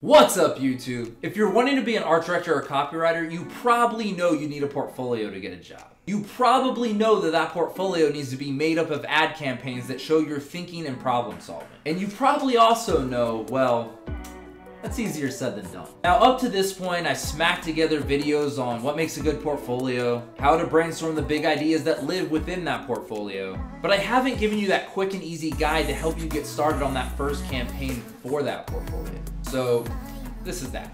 What's up, YouTube? If you're wanting to be an art director or copywriter, you probably know you need a portfolio to get a job. You probably know that that portfolio needs to be made up of ad campaigns that show your thinking and problem solving. And you probably also know, well, that's easier said than done. Now, up to this point, I smacked together videos on what makes a good portfolio, how to brainstorm the big ideas that live within that portfolio, but I haven't given you that quick and easy guide to help you get started on that first campaign for that portfolio. So, this is that.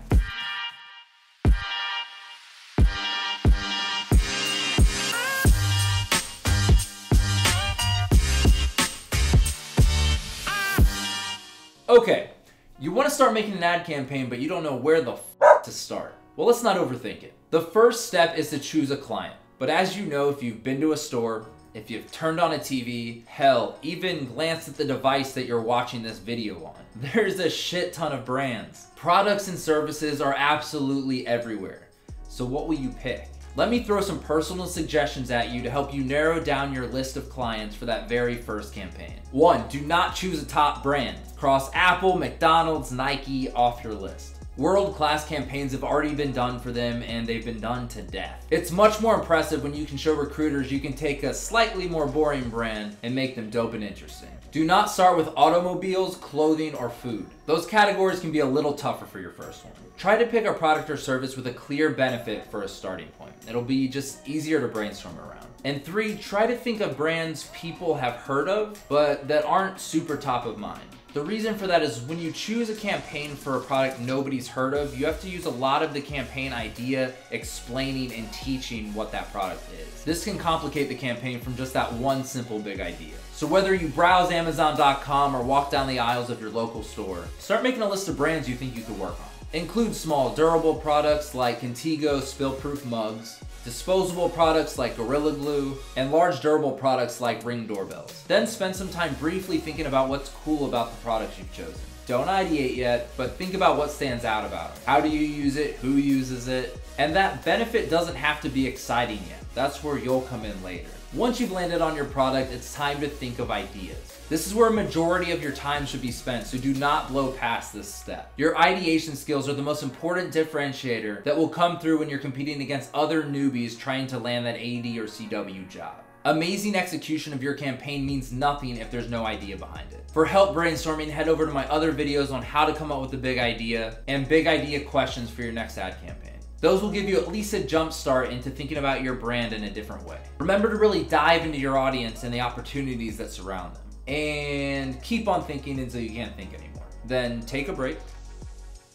Okay. You want to start making an ad campaign, but you don't know where the f to start. Well, let's not overthink it. The first step is to choose a client. But as you know, if you've been to a store, if you've turned on a TV, hell, even glanced at the device that you're watching this video on, there's a shit ton of brands. Products and services are absolutely everywhere. So what will you pick? Let me throw some personal suggestions at you to help you narrow down your list of clients for that very first campaign. 1, do not choose a top brand. Cross Apple, McDonald's, Nike off your list. World-class campaigns have already been done for them, and they've been done to death. It's much more impressive when you can show recruiters you can take a slightly more boring brand and make them dope and interesting. Do not start with automobiles, clothing, or food. Those categories can be a little tougher for your first one. Try to pick a product or service with a clear benefit for a starting point. It'll be just easier to brainstorm around. And 3, try to think of brands people have heard of, but that aren't super top of mind. The reason for that is when you choose a campaign for a product nobody's heard of, you have to use a lot of the campaign idea explaining and teaching what that product is. This can complicate the campaign from just that one simple big idea. So whether you browse Amazon.com or walk down the aisles of your local store, start making a list of brands you think you could work on. Include small durable products like Contigo spill-proof mugs, disposable products like Gorilla Glue, and large durable products like Ring doorbells. Then spend some time briefly thinking about what's cool about the products you've chosen. Don't ideate yet, but think about what stands out about it. How do you use it? Who uses it? And that benefit doesn't have to be exciting yet. That's where you'll come in later. Once you've landed on your product, it's time to think of ideas. This is where a majority of your time should be spent, so do not blow past this step. Your ideation skills are the most important differentiator that will come through when you're competing against other newbies trying to land that AD or CW job. Amazing execution of your campaign means nothing if there's no idea behind it. For help brainstorming, head over to my other videos on how to come up with a big idea and big idea questions for your next ad campaign. Those will give you at least a jump start into thinking about your brand in a different way. Remember to really dive into your audience and the opportunities that surround them. And keep on thinking until you can't think anymore. Then take a break,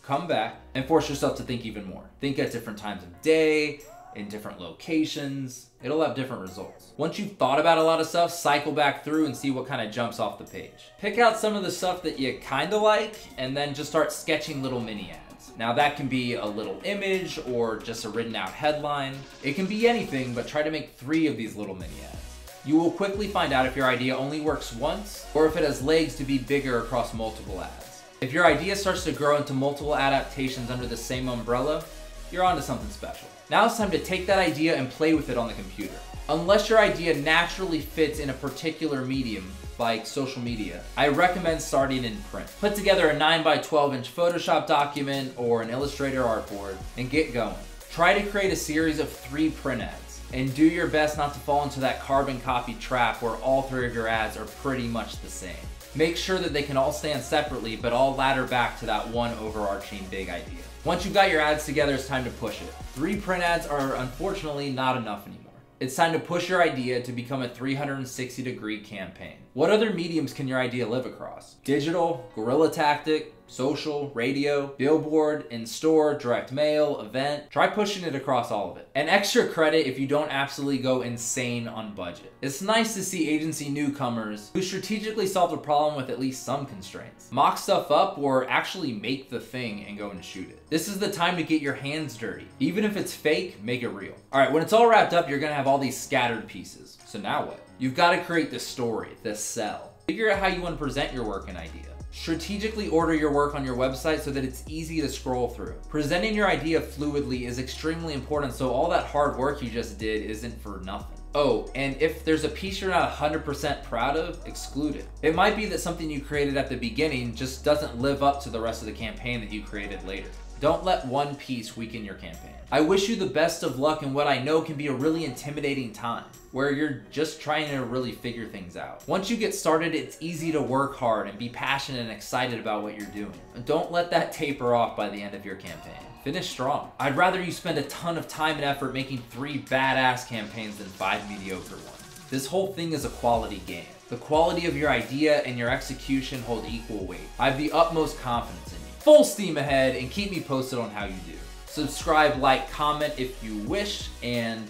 come back, and force yourself to think even more. Think at different times of day, in different locations. It'll have different results. Once you've thought about a lot of stuff, cycle back through and see what kind of jumps off the page. Pick out some of the stuff that you kind of like, and then just start sketching little mini ads. Now that can be a little image or just a written out headline. It can be anything, but try to make 3 of these little mini ads. You will quickly find out if your idea only works once or if it has legs to be bigger across multiple ads. If your idea starts to grow into multiple adaptations under the same umbrella, you're onto something special. Now it's time to take that idea and play with it on the computer. Unless your idea naturally fits in a particular medium, like social media, I recommend starting in print. Put together a 9x12 inch Photoshop document or an Illustrator artboard and get going. Try to create a series of 3 print ads and do your best not to fall into that carbon copy trap where all 3 of your ads are pretty much the same. Make sure that they can all stand separately but all ladder back to that one overarching big idea. Once you've got your ads together, it's time to push it. 3 print ads are unfortunately not enough anymore. It's time to push your idea to become a 360-degree campaign. What other mediums can your idea live across? Digital, guerrilla tactic, social, radio, billboard, in-store, direct mail, event. Try pushing it across all of it. And extra credit if you don't absolutely go insane on budget. It's nice to see agency newcomers who strategically solve the problem with at least some constraints. Mock stuff up or actually make the thing and go and shoot it. This is the time to get your hands dirty. Even if it's fake, make it real. All right, when it's all wrapped up, you're gonna have all these scattered pieces. So now what? You've got to create the story, the sell. Figure out how you want to present your work and idea. Strategically order your work on your website so that it's easy to scroll through. Presenting your idea fluidly is extremely important, so all that hard work you just did isn't for nothing. Oh, and if there's a piece you're not 100% proud of, exclude it. It might be that something you created at the beginning just doesn't live up to the rest of the campaign that you created later. Don't let one piece weaken your campaign. I wish you the best of luck in what I know can be a really intimidating time, where you're just trying to really figure things out. Once you get started, it's easy to work hard and be passionate and excited about what you're doing. And don't let that taper off by the end of your campaign. Finish strong. I'd rather you spend a ton of time and effort making 3 badass campaigns than 5 mediocre ones. This whole thing is a quality game. The quality of your idea and your execution hold equal weight. I have the utmost confidence in you. Full steam ahead, and keep me posted on how you do. Subscribe, like, comment if you wish, and